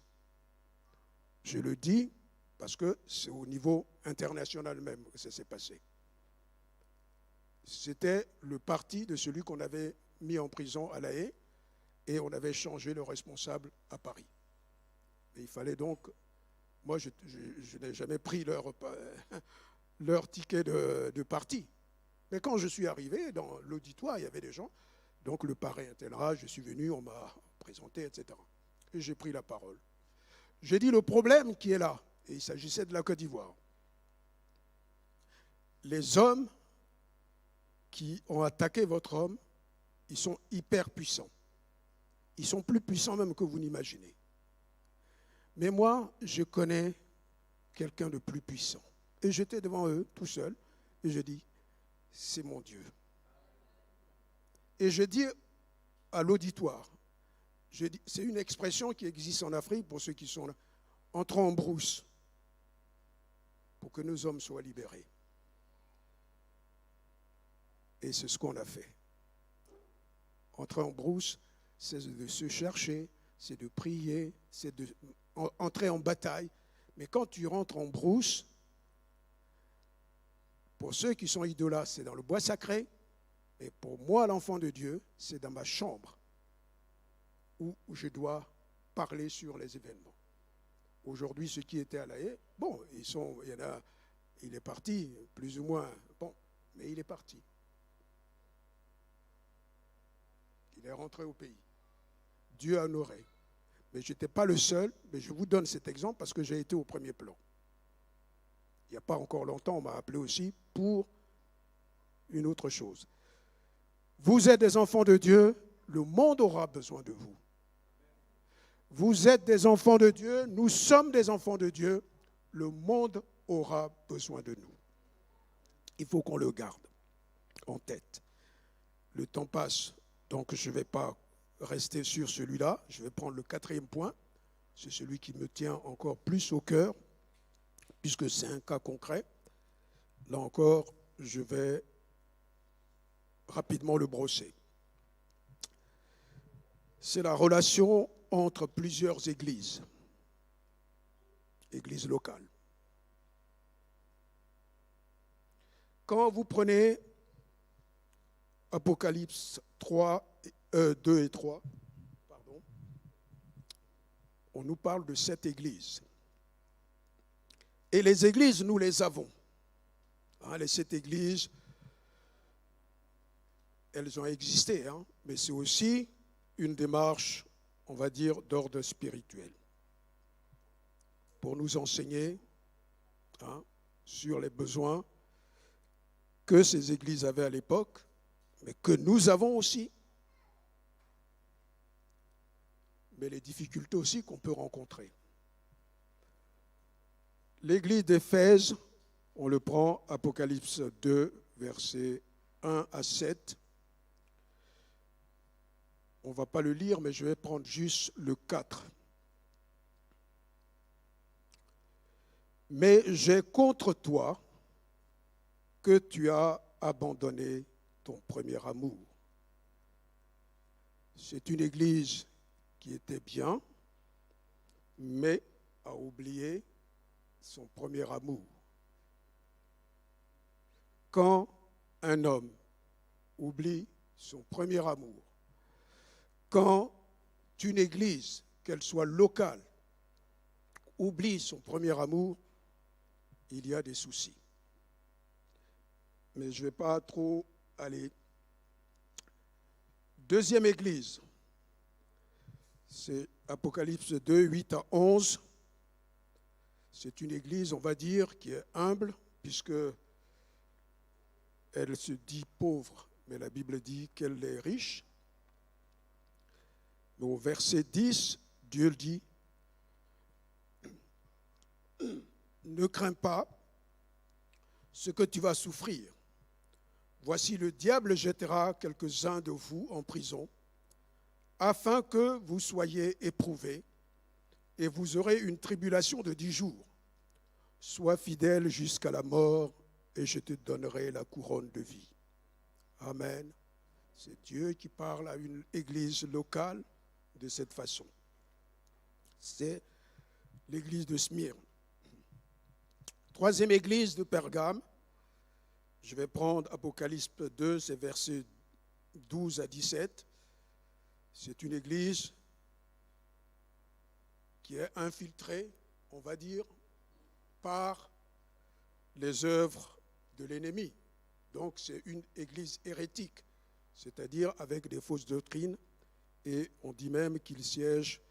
Je le dis parce que c'est au niveau international même que ça s'est passé. C'était le parti de celui qu'on avait mis en prison à La Haye et on avait changé le responsable à Paris. Et il fallait donc, moi je n'ai jamais pris leur ticket de parti. Mais quand je suis arrivé dans l'auditoire, il y avait des gens, donc le parrain était là, je suis venu, on m'a présenté, etc. Et j'ai pris la parole. J'ai dit le problème qui est là, et il s'agissait de la Côte d'Ivoire. Les hommes qui ont attaqué votre homme, ils sont hyper puissants. Ils sont plus puissants même que vous n'imaginez. Mais moi, je connais quelqu'un de plus puissant. Et j'étais devant eux, tout seul, et je dis, c'est mon Dieu. Et je dis à l'auditoire, c'est une expression qui existe en Afrique pour ceux qui sont là, entrons en brousse pour que nos hommes soient libérés. Et c'est ce qu'on a fait. Entrer en brousse, c'est de se chercher, c'est de prier, c'est d'entrer en bataille. Mais quand tu rentres en brousse, pour ceux qui sont idolâtres, c'est dans le bois sacré. Et pour moi, l'enfant de Dieu, c'est dans ma chambre où je dois parler sur les événements. Aujourd'hui, ceux qui étaient à La Haye, bon, il est parti, plus ou moins, bon, mais il est parti. Il est rentré au pays. Dieu a honoré. Mais je n'étais pas le seul, mais je vous donne cet exemple parce que j'ai été au premier plan. Il n'y a pas encore longtemps, on m'a appelé aussi pour une autre chose. Vous êtes des enfants de Dieu, le monde aura besoin de vous. Vous êtes des enfants de Dieu, nous sommes des enfants de Dieu, le monde aura besoin de nous. Il faut qu'on le garde en tête. Le temps passe, donc je ne vais pas rester sur celui-là. Je vais prendre le 4e point. C'est celui qui me tient encore plus au cœur, puisque c'est un cas concret. Là encore, je vais rapidement le brosser. C'est la relation entre plusieurs églises locales. Quand vous prenez Apocalypse 2 et 3, on nous parle de 7 églises. Et les églises, nous les avons. Les 7 églises, elles ont existé, mais c'est aussi une démarche, on va dire, d'ordre spirituel, pour nous enseigner sur les besoins que ces églises avaient à l'époque, mais que nous avons aussi, mais les difficultés aussi qu'on peut rencontrer. L'église d'Éphèse, on le prend, Apocalypse 2, versets 1 à 7. On ne va pas le lire, mais je vais prendre juste le 4. Mais j'ai contre toi que tu as abandonné ton premier amour. C'est une église qui était bien, mais a oublié son premier amour. Quand un homme oublie son premier amour, quand une église, qu'elle soit locale, oublie son premier amour, il y a des soucis. Mais je ne vais pas trop aller. Deuxième église, c'est Apocalypse 2, 8 à 11. C'est une église, on va dire, qui est humble, puisque elle se dit pauvre, mais la Bible dit qu'elle est riche. Mais au verset 10, Dieu le dit, ne crains pas ce que tu vas souffrir. Voici, le diable jettera quelques-uns de vous en prison, afin que vous soyez éprouvés, et vous aurez une tribulation de 10 jours. Sois fidèle jusqu'à la mort, et je te donnerai la couronne de vie. Amen. C'est Dieu qui parle à une église locale de cette façon. C'est l'église de Smyrne. Troisième église de Pergame. Je vais prendre Apocalypse 2, c'est versets 12 à 17. C'est une église qui est infiltrée, on va dire, par les œuvres de l'ennemi. Donc c'est une église hérétique, c'est-à-dire avec des fausses doctrines, et on dit même qu'il siège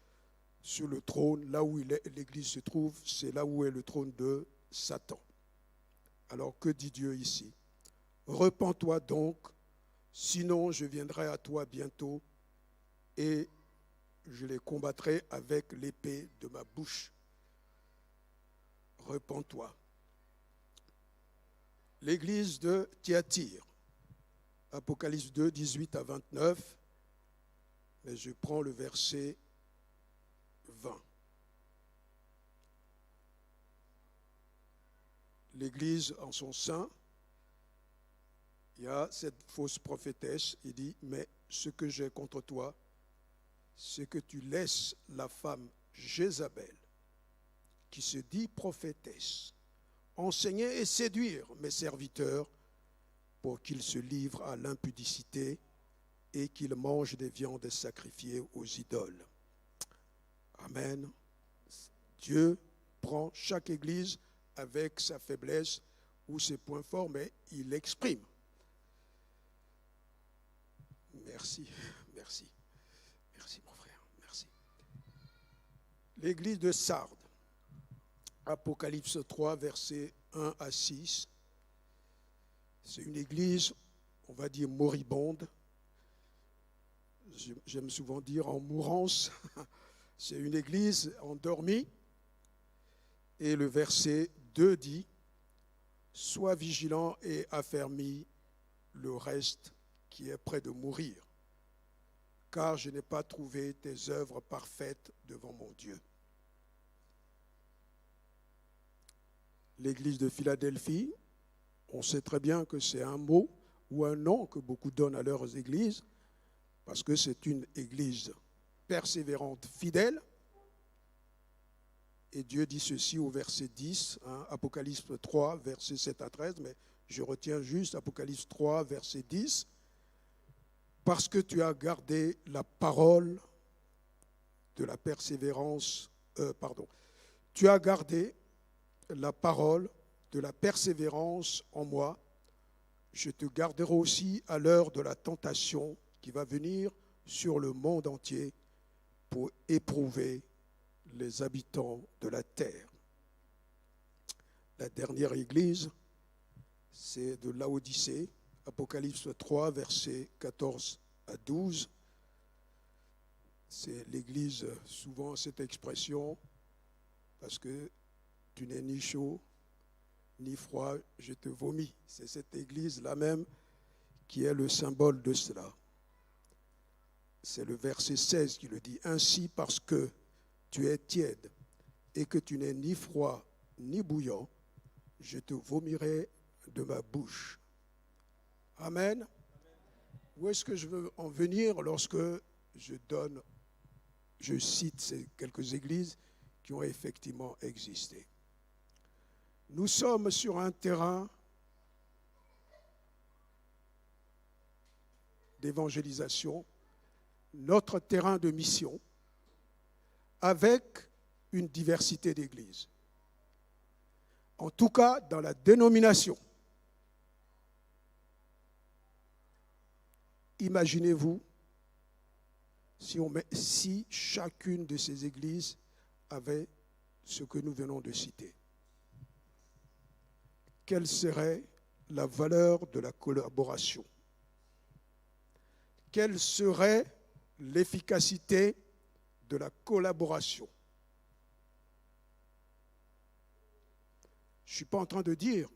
sur le trône, là où l'église se trouve, c'est là où est le trône de Satan. Alors que dit Dieu ici? Repens-toi donc, sinon je viendrai à toi bientôt et je les combattrai avec l'épée de ma bouche. Repens-toi. L'église de Thyatire, Apocalypse 2, 18 à 29, mais je prends le verset 20. L'église en son sein, il y a cette fausse prophétesse, il dit, mais ce que j'ai contre toi, c'est que tu laisses la femme Jézabel, qui se dit prophétesse, enseigner et séduire mes serviteurs pour qu'ils se livrent à l'impudicité et qu'ils mangent des viandes sacrifiées aux idoles. Amen. Dieu prend chaque église avec sa faiblesse ou ses points forts, mais il l'exprime. Merci, merci. Merci mon frère, merci. L'église de Sardes, Apocalypse 3, versets 1 à 6. C'est une église, on va dire, moribonde. J'aime souvent dire en mourance. C'est une église endormie. Et le verset 2 dit, « Sois vigilant et affermis le reste qui est près de mourir, car je n'ai pas trouvé tes œuvres parfaites devant mon Dieu. » L'église de Philadelphie, on sait très bien que c'est un mot ou un nom que beaucoup donnent à leurs églises, parce que c'est une église persévérante, fidèle. Et Dieu dit ceci au verset 10, Apocalypse 3, verset 7 à 13, mais je retiens juste Apocalypse 3, verset 10, « Parce que tu as gardé la parole de la persévérance, tu as gardé la parole de la persévérance en moi, je te garderai aussi à l'heure de la tentation qui va venir sur le monde entier pour éprouver les habitants de la terre. » La dernière église, c'est de Laodicée, Apocalypse 3, versets 14 à 12. C'est l'église, souvent cette expression, parce que tu n'es ni chaud, ni froid, je te vomis. C'est cette église-là même qui est le symbole de cela. C'est le verset 16 qui le dit. « Ainsi, parce que tu es tiède et que tu n'es ni froid ni bouillant, je te vomirai de ma bouche. » Amen. Où est-ce que je veux en venir lorsque je cite ces quelques églises qui ont effectivement existé? Nous sommes sur un terrain d'évangélisation, notre terrain de mission, avec une diversité d'églises. En tout cas, dans la dénomination. Imaginez-vous si chacune de ces églises avait ce que nous venons de citer. Quelle serait la valeur de la collaboration? Quelle serait l'efficacité de la collaboration? Je ne suis pas en train de dire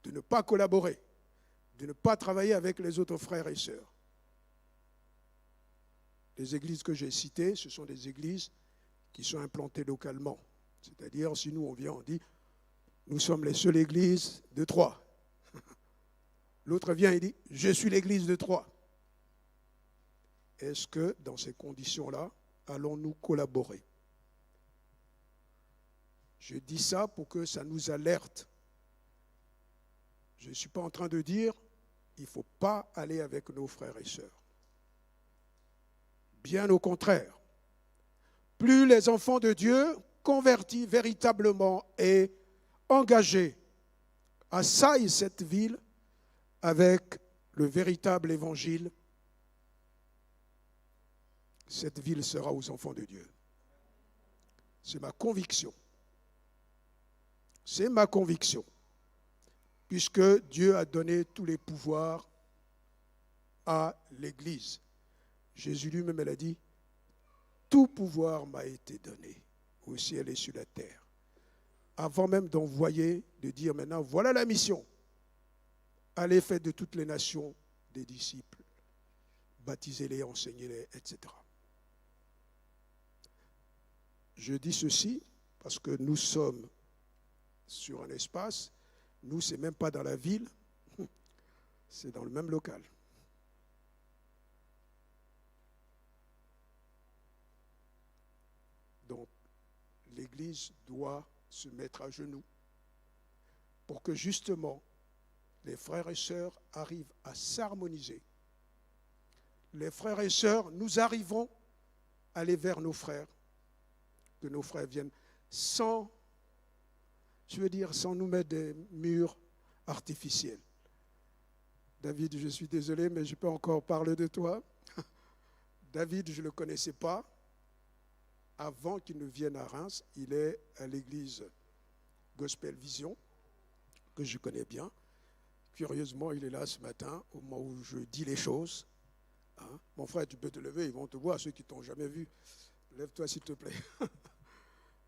de ne pas collaborer, de ne pas travailler avec les autres frères et sœurs. Les églises que j'ai citées, ce sont des églises qui sont implantées localement. C'est-à-dire, si nous on vient, on dit, nous sommes les seules églises de Troyes. L'autre vient et dit, je suis l'église de Troyes. Est-ce que, dans ces conditions-là, allons-nous collaborer? Je dis ça pour que ça nous alerte. Je ne suis pas en train de dire, il ne faut pas aller avec nos frères et sœurs. Bien au contraire. Plus les enfants de Dieu, convertis véritablement et engagés, assaillent cette ville avec le véritable évangile, cette ville sera aux enfants de Dieu. C'est ma conviction. C'est ma conviction. Puisque Dieu a donné tous les pouvoirs à l'Église. Jésus lui-même, elle a dit, tout pouvoir m'a été donné au ciel et sur la terre. Avant même d'envoyer, de dire maintenant, voilà la mission. Allez, faites de toutes les nations des disciples. Baptisez-les, enseignez-les, etc. Je dis ceci parce que nous sommes sur un espace. Nous, ce n'est même pas dans la ville, c'est dans le même local. Donc, l'Église doit se mettre à genoux pour que justement les frères et sœurs arrivent à s'harmoniser. Les frères et sœurs, nous arrivons à aller vers nos frères, que nos frères viennent sans nous mettre des murs artificiels. David, je suis désolé, mais je peux encore parler de toi. David, je ne le connaissais pas. Avant qu'il ne vienne à Reims, il est à l'église Gospel Vision, que je connais bien. Curieusement, il est là ce matin, au moment où je dis les choses. Hein? Mon frère, tu peux te lever, ils vont te voir, ceux qui ne t'ont jamais vu. Lève-toi, s'il te plaît.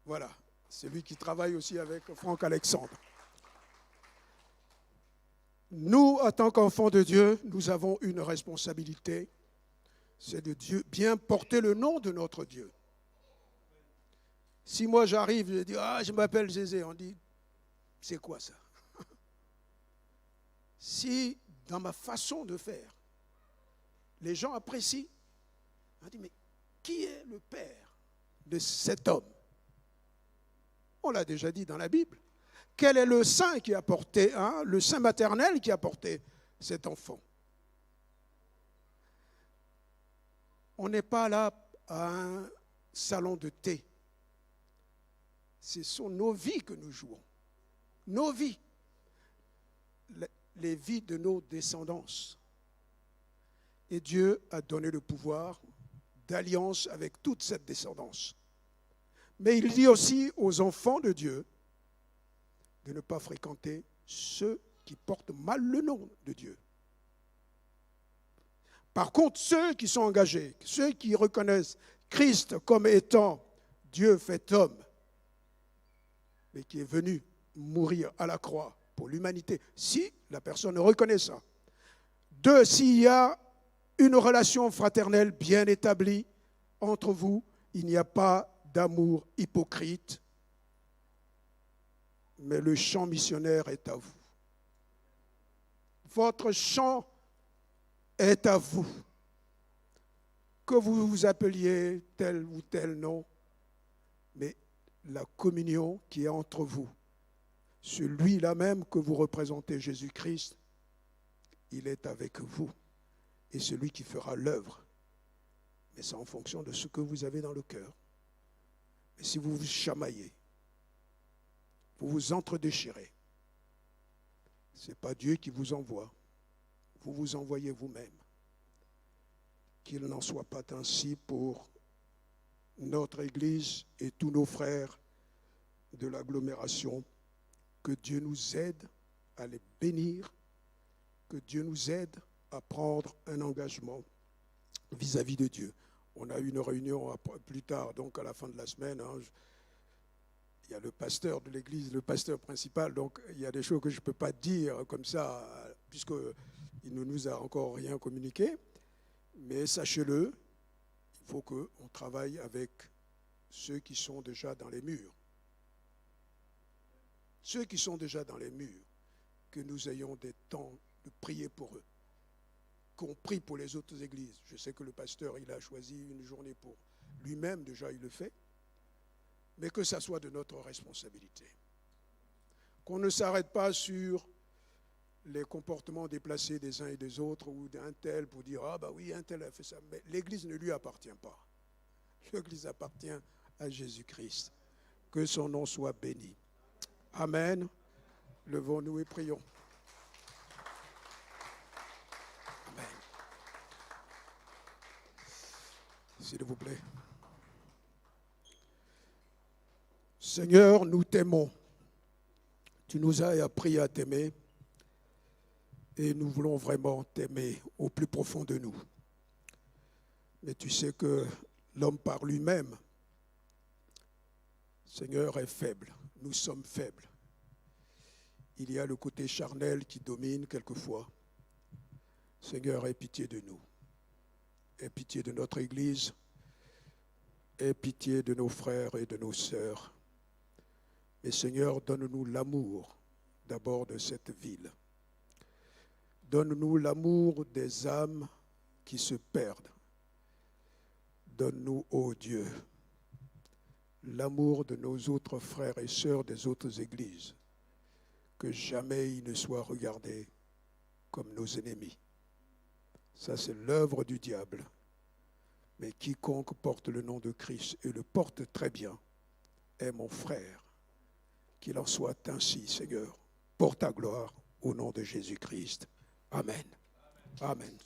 Voilà, c'est lui qui travaille aussi avec Franck Alexandre. Nous, en tant qu'enfants de Dieu, nous avons une responsabilité, c'est de Dieu, bien porter le nom de notre Dieu. Si moi j'arrive, je dis, je m'appelle Zézé, on dit, c'est quoi ça? Si dans ma façon de faire, les gens apprécient, on dit, mais qui est le père de cet homme? On l'a déjà dit dans la Bible. Quel est le saint qui a porté, le saint maternel qui a porté cet enfant? On n'est pas là à un salon de thé. Ce sont nos vies que nous jouons. Nos vies. Les vies de nos descendants. Et Dieu a donné le pouvoir d'alliance avec toute cette descendance. Mais il dit aussi aux enfants de Dieu de ne pas fréquenter ceux qui portent mal le nom de Dieu. Par contre, ceux qui sont engagés, ceux qui reconnaissent Christ comme étant Dieu fait homme, mais qui est venu mourir à la croix pour l'humanité, si la personne reconnaît ça. 2, s'il y a une relation fraternelle bien établie entre vous, il n'y a pas d'amour hypocrite, mais le champ missionnaire est à vous. Votre champ est à vous. Que vous vous appeliez tel ou tel nom, mais la communion qui est entre vous, celui-là même que vous représentez, Jésus-Christ, il est avec vous. Et celui qui fera l'œuvre, mais c'est en fonction de ce que vous avez dans le cœur. Mais si vous vous chamaillez, vous vous entredéchirez, ce n'est pas Dieu qui vous envoie, vous vous envoyez vous-même. Qu'il n'en soit pas ainsi pour notre Église et tous nos frères de l'agglomération. Que Dieu nous aide à les bénir, que Dieu nous aide à prendre un engagement vis-à-vis de Dieu. On a eu une réunion plus tard, donc à la fin de la semaine. Il y a le pasteur de l'église, le pasteur principal, donc il y a des choses que je ne peux pas dire comme ça, puisqu'il ne nous a encore rien communiqué. Mais sachez-le, il faut qu'on travaille avec ceux qui sont déjà dans les murs. Ceux qui sont déjà dans les murs, que nous ayons des temps de prier pour eux, qu'on prie pour les autres églises. Je sais que le pasteur, il a choisi une journée pour lui-même, déjà il le fait, mais que ça soit de notre responsabilité. Qu'on ne s'arrête pas sur les comportements déplacés des uns et des autres, ou d'un tel pour dire, oui, un tel a fait ça, mais l'Église ne lui appartient pas. L'Église appartient à Jésus-Christ. Que son nom soit béni. Amen. Levons-nous et prions. Amen. S'il vous plaît. Seigneur, nous t'aimons. Tu nous as appris à t'aimer et nous voulons vraiment t'aimer au plus profond de nous. Mais tu sais que L'homme par lui-même, Seigneur, est faible. Nous sommes faibles. Il y a le côté charnel qui domine quelquefois. Seigneur, aie pitié de nous. Aie pitié de notre Église. Aie pitié de nos frères et de nos sœurs. Mais Seigneur, donne-nous l'amour d'abord de cette ville. Donne-nous l'amour des âmes qui se perdent. Donne-nous, ô Dieu, l'amour de nos autres frères et sœurs des autres églises, que jamais ils ne soient regardés comme nos ennemis. Ça, c'est l'œuvre du diable. Mais quiconque porte le nom de Christ et le porte très bien est mon frère. Qu'il en soit ainsi, Seigneur, pour ta gloire, au nom de Jésus-Christ. Amen. Amen.